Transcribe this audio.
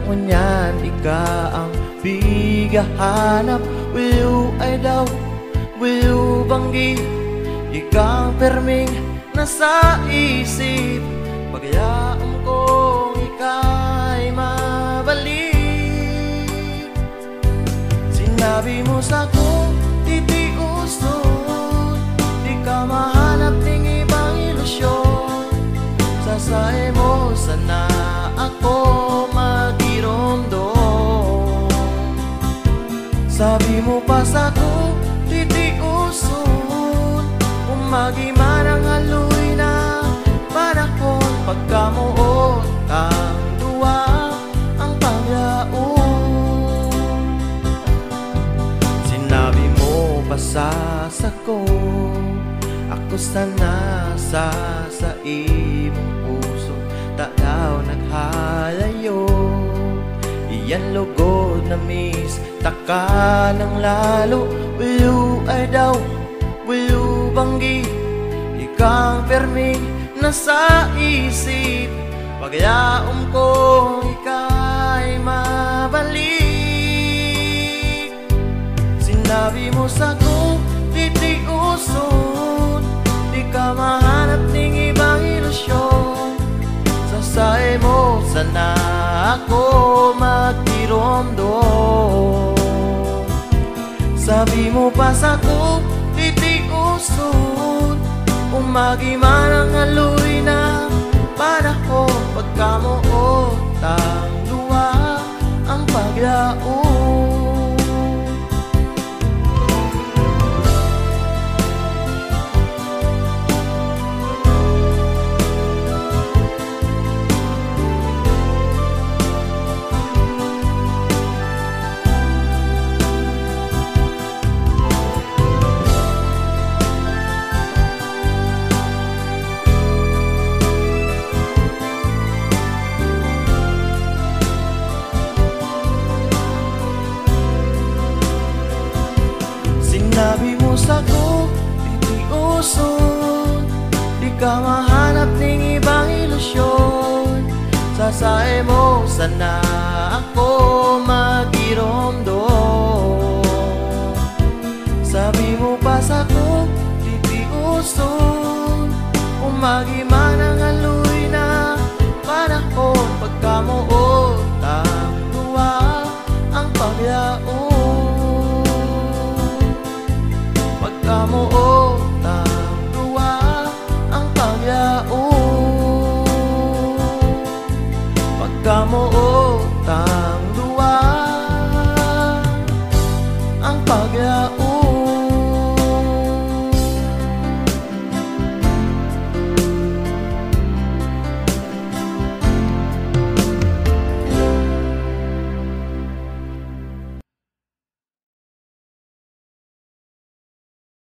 ngunyan ika ang bigahanap. Will you ay daw, will you banggi, ikaw perming nasa isip. Pagayaan kong ika'y mabalik. Sinabi mo sa'ko, titiuson, di ka mahanap ng ibang ilusyon. Sasae mo sana ako magiromdom. Sabi mo pa sa'ko, titiuson, umagiman ang haloy na panahon. Pagkamuot ang duwa, ang paglaon. Sinabi mo pa sa sako, ako sana sa imong puso, ta daw naghalayo. Iyan lugod na miss, taka ng lalo. Will you ay daw, will you banggi, ikang perming nasa isip. Pagyaom ko ika'y mabalik. Sinabi mo sa'ko, titiuson, di ka mahanap ng ibang ilusyon. Sasae mo sana ako magtiromdom. Sabi mo pa sa'ko, titiuson, umagiman ang haloy na panahon. Pagkamuot ang luwa, ang paglaon. Sinabi mo sa'ko, titiuson, di ka mahanap ng ibang ilusyon. Sasae mo sana ako magiromdom. Sabi mo pa sa'ko, titiuson, umagiman ang